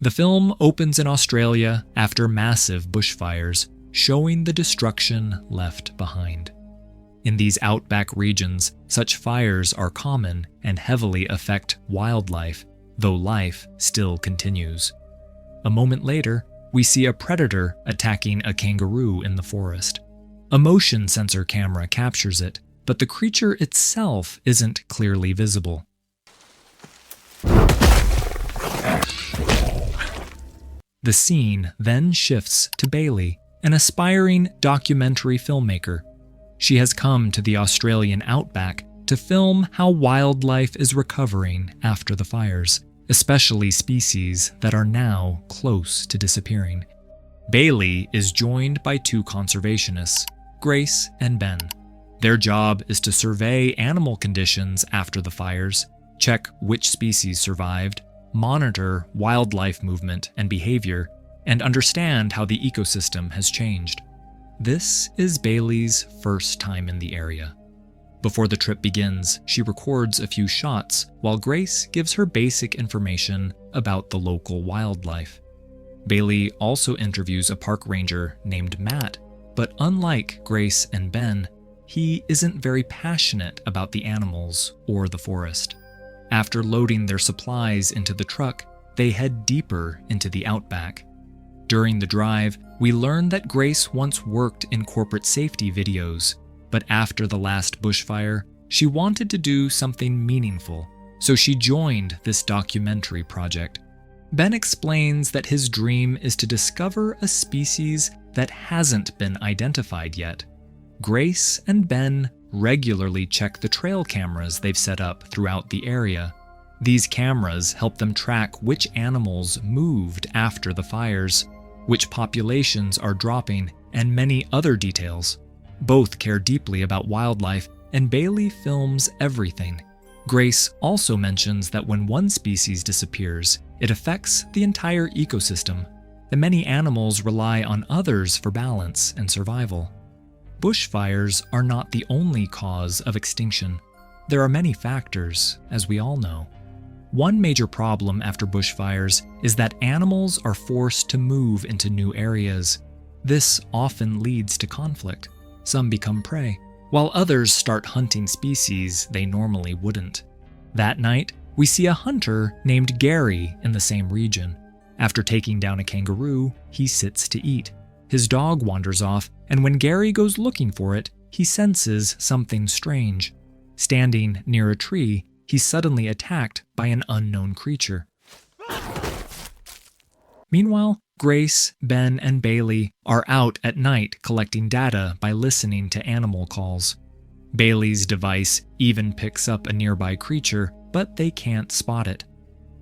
The film opens in Australia after massive bushfires, showing the destruction left behind. In these outback regions, such fires are common and heavily affect wildlife, though life still continues. A moment later, we see a predator attacking a kangaroo in the forest. A motion sensor camera captures it, but the creature itself isn't clearly visible. The scene then shifts to Bailey, an aspiring documentary filmmaker. She has come to the Australian outback to film how wildlife is recovering after the fires, especially species that are now close to disappearing. Bailey is joined by two conservationists, Grace and Ben. Their job is to survey animal conditions after the fires, check which species survived, monitor wildlife movement and behavior, and understand how the ecosystem has changed. This is Bailey's first time in the area. Before the trip begins, she records a few shots while Grace gives her basic information about the local wildlife. Bailey also interviews a park ranger named Matt, but unlike Grace and Ben, he isn't very passionate about the animals or the forest. After loading their supplies into the truck, they head deeper into the outback. During the drive, we learn that Grace once worked in corporate safety videos, but after the last bushfire, she wanted to do something meaningful, so she joined this documentary project. Ben explains that his dream is to discover a species that hasn't been identified yet. Grace and Ben regularly check the trail cameras they've set up throughout the area. These cameras help them track which animals moved after the fires, which populations are dropping, and many other details. Both care deeply about wildlife, and Bailey films everything. Grace also mentions that when one species disappears, it affects the entire ecosystem, and many animals rely on others for balance and survival. Bushfires are not the only cause of extinction. There are many factors, as we all know. One major problem after bushfires is that animals are forced to move into new areas. This often leads to conflict. Some become prey, while others start hunting species they normally wouldn't. That night, we see a hunter named Gary in the same region. After taking down a kangaroo, he sits to eat. His dog wanders off, and when Gary goes looking for it, he senses something strange. Standing near a tree, he's suddenly attacked by an unknown creature. Meanwhile, Grace, Ben, and Bailey are out at night collecting data by listening to animal calls. Bailey's device even picks up a nearby creature, but they can't spot it.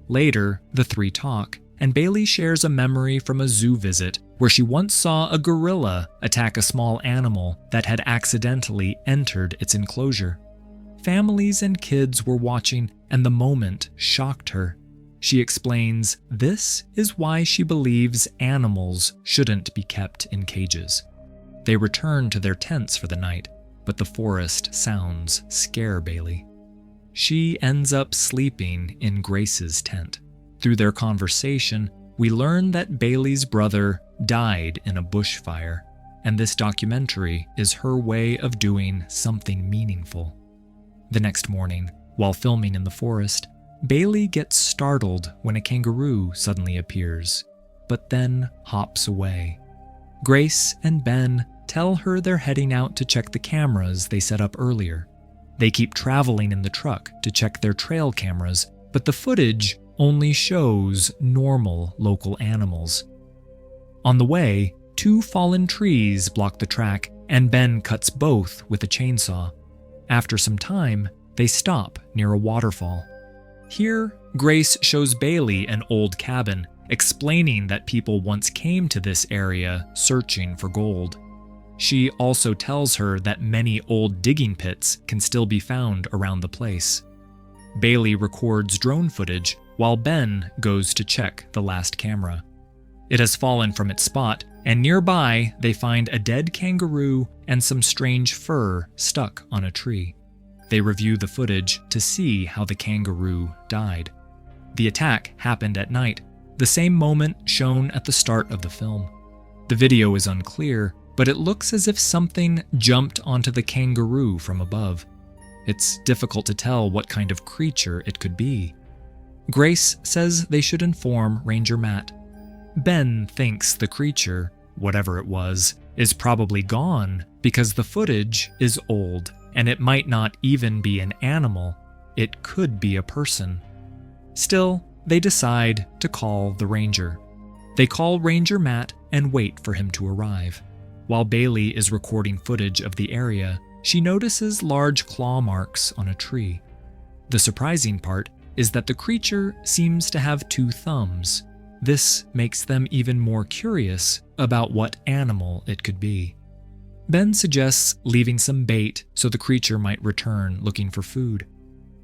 Later, the three talk, and Bailey shares a memory from a zoo visit where she once saw a gorilla attack a small animal that had accidentally entered its enclosure. Families and kids were watching, and the moment shocked her. She explains this is why she believes animals shouldn't be kept in cages. They return to their tents for the night, but the forest sounds scare Bailey. She ends up sleeping in Grace's tent. Through their conversation, we learn that Bailey's brother died in a bushfire, and this documentary is her way of doing something meaningful. The next morning, while filming in the forest, Bailey gets startled when a kangaroo suddenly appears, but then hops away. Grace and Ben tell her they're heading out to check the cameras they set up earlier. They keep traveling in the truck to check their trail cameras, but the footage only shows normal local animals. On the way, two fallen trees block the track, and Ben cuts both with a chainsaw. After some time, they stop near a waterfall. Here, Grace shows Bailey an old cabin, explaining that people once came to this area searching for gold. She also tells her that many old digging pits can still be found around the place. Bailey records drone footage while Ben goes to check the last camera. It has fallen from its spot, and nearby they find a dead kangaroo and some strange fur stuck on a tree. They review the footage to see how the kangaroo died. The attack happened at night, the same moment shown at the start of the film. The video is unclear, but it looks as if something jumped onto the kangaroo from above. It's difficult to tell what kind of creature it could be. Grace says they should inform Ranger Matt. Ben thinks the creature, whatever it was, is probably gone because the footage is old and it might not even be an animal. It could be a person. Still, they decide to call the ranger. They call Ranger Matt and wait for him to arrive. While Bailey is recording footage of the area, she notices large claw marks on a tree. The surprising part is that the creature seems to have 2 thumbs. This makes them even more curious about what animal it could be. Ben suggests leaving some bait so the creature might return looking for food.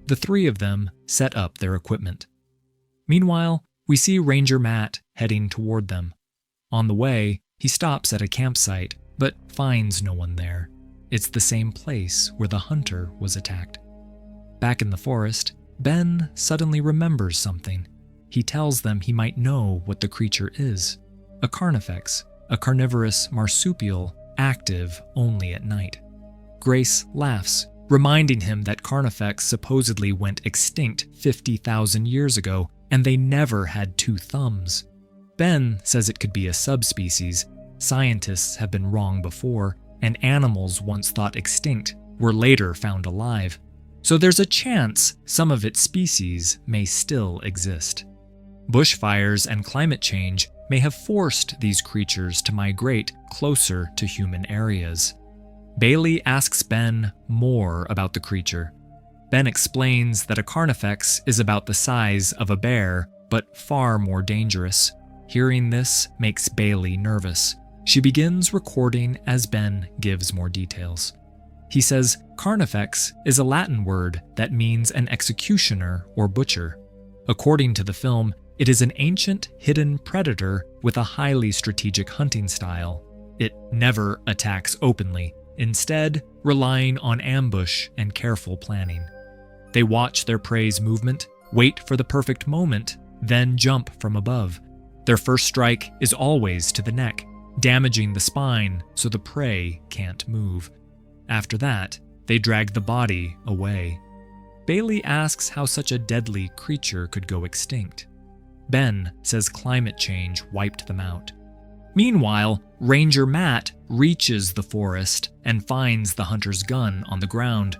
The 3 of them set up their equipment. Meanwhile, we see Ranger Matt heading toward them. On the way, he stops at a campsite, but finds no one there. It's the same place where the hunter was attacked. Back in the forest, Ben suddenly remembers something. He tells them he might know what the creature is. A Carnifex, a carnivorous marsupial active only at night. Grace laughs, reminding him that Carnifex supposedly went extinct 50,000 years ago, and they never had 2 thumbs. Ben says it could be a subspecies. Scientists have been wrong before, and animals once thought extinct were later found alive. So there's a chance some of its species may still exist. Bushfires and climate change may have forced these creatures to migrate closer to human areas. Bailey asks Ben more about the creature. Ben explains that a Carnifex is about the size of a bear, but far more dangerous. Hearing this makes Bailey nervous. She begins recording as Ben gives more details. He says Carnifex is a Latin word that means an executioner or butcher. According to the film, it is an ancient hidden predator with a highly strategic hunting style. It never attacks openly, instead relying on ambush and careful planning. They watch their prey's movement, wait for the perfect moment, then jump from above. Their first strike is always to the neck, damaging the spine so the prey can't move. After that, they drag the body away. Bailey asks how such a deadly creature could go extinct. Ben says climate change wiped them out. Meanwhile, Ranger Matt reaches the forest and finds the hunter's gun on the ground.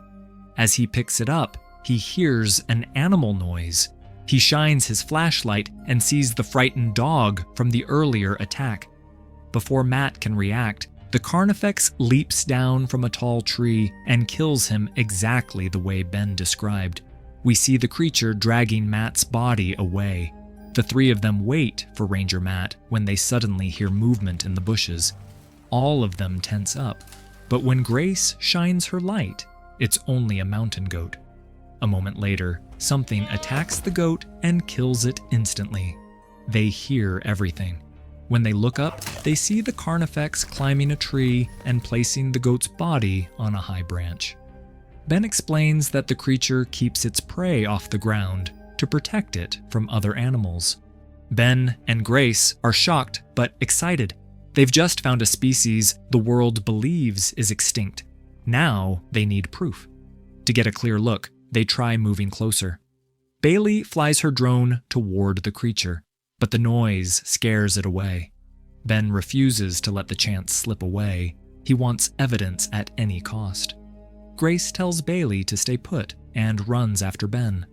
As he picks it up, he hears an animal noise. He shines his flashlight and sees the frightened dog from the earlier attack. Before Matt can react, the Carnifex leaps down from a tall tree and kills him exactly the way Ben described. We see the creature dragging Matt's body away. The 3 of them wait for Ranger Matt when they suddenly hear movement in the bushes. All of them tense up, but when Grace shines her light, it's only a mountain goat. A moment later, something attacks the goat and kills it instantly. They hear everything. When they look up, they see the Carnifex climbing a tree and placing the goat's body on a high branch. Ben explains that the creature keeps its prey off the ground to protect it from other animals. Ben and Grace are shocked but excited. They've just found a species the world believes is extinct. Now they need proof. To get a clear look, they try moving closer. Bailey flies her drone toward the creature, but the noise scares it away. Ben refuses to let the chance slip away. He wants evidence at any cost. Grace tells Bailey to stay put and runs after Ben.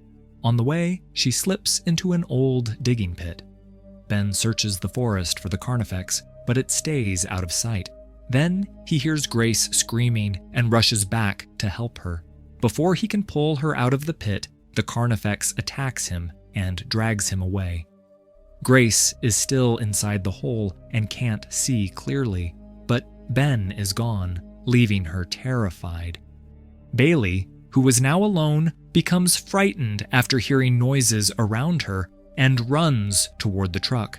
On the way, she slips into an old digging pit. Ben searches the forest for the Carnifex, but it stays out of sight. Then he hears Grace screaming and rushes back to help her. Before he can pull her out of the pit, the Carnifex attacks him and drags him away. Grace is still inside the hole and can't see clearly, but Ben is gone, leaving her terrified. Bailey, who was now alone, becomes frightened after hearing noises around her and runs toward the truck.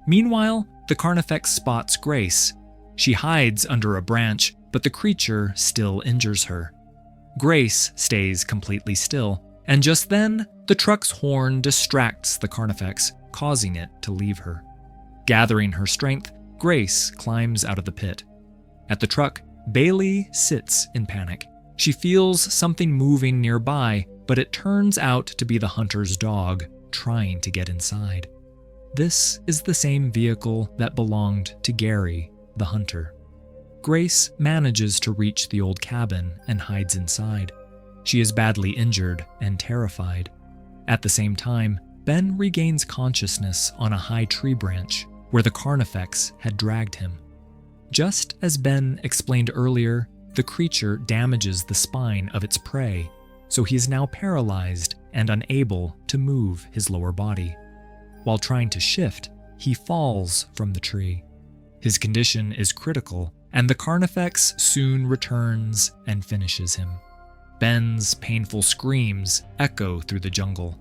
Meanwhile, the Carnifex spots Grace. She hides under a branch, but the creature still injures her. Grace stays completely still. and just then, the truck's horn distracts the Carnifex, causing it to leave her. Gathering her strength, Grace climbs out of the pit. At the truck, Bailey sits in panic. She feels something moving nearby, but it turns out to be the hunter's dog trying to get inside. This is the same vehicle that belonged to Gary, the hunter. Grace manages to reach the old cabin and hides inside. She is badly injured and terrified. At the same time, Ben regains consciousness on a high tree branch where the Carnifex had dragged him. Just as Ben explained earlier, the creature damages the spine of its prey, so he is now paralyzed and unable to move his lower body. While trying to shift, he falls from the tree. His condition is critical, and the Carnifex soon returns and finishes him. Ben's painful screams echo through the jungle.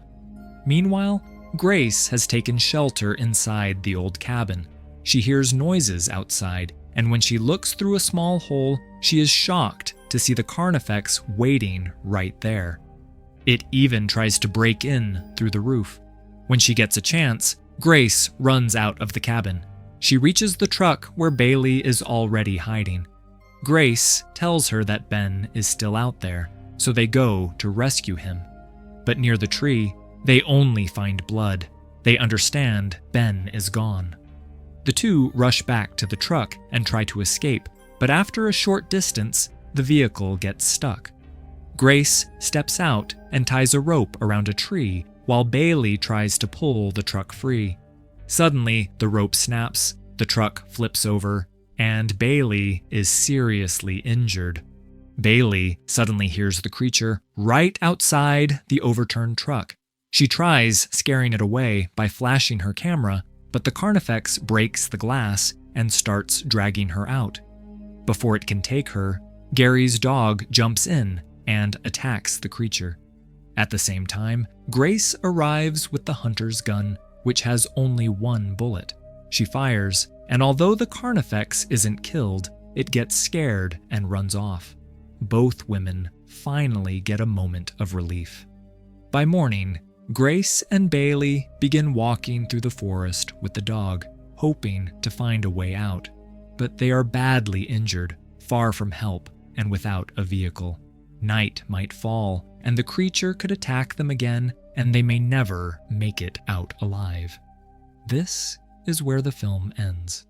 Meanwhile, Grace has taken shelter inside the old cabin. She hears noises outside, and when she looks through a small hole, she is shocked to see the Carnifex waiting right there. It even tries to break in through the roof. When she gets a chance, Grace runs out of the cabin. She reaches the truck where Bailey is already hiding. Grace tells her that Ben is still out there, so they go to rescue him. But near the tree, they only find blood. They understand Ben is gone. The two rush back to the truck and try to escape, but after a short distance, the vehicle gets stuck. Grace steps out and ties a rope around a tree while Bailey tries to pull the truck free. Suddenly, the rope snaps, the truck flips over, and Bailey is seriously injured. Bailey suddenly hears the creature right outside the overturned truck. She tries scaring it away by flashing her camera, but the Carnifex breaks the glass and starts dragging her out. Before it can take her, Gary's dog jumps in and attacks the creature. At the same time, Grace arrives with the hunter's gun, which has only one bullet. She fires, and although the Carnifex isn't killed, it gets scared and runs off. Both women finally get a moment of relief. By morning, Grace and Bailey begin walking through the forest with the dog, hoping to find a way out. But they are badly injured, far from help, and without a vehicle. Night might fall, and the creature could attack them again, and they may never make it out alive. This is where the film ends.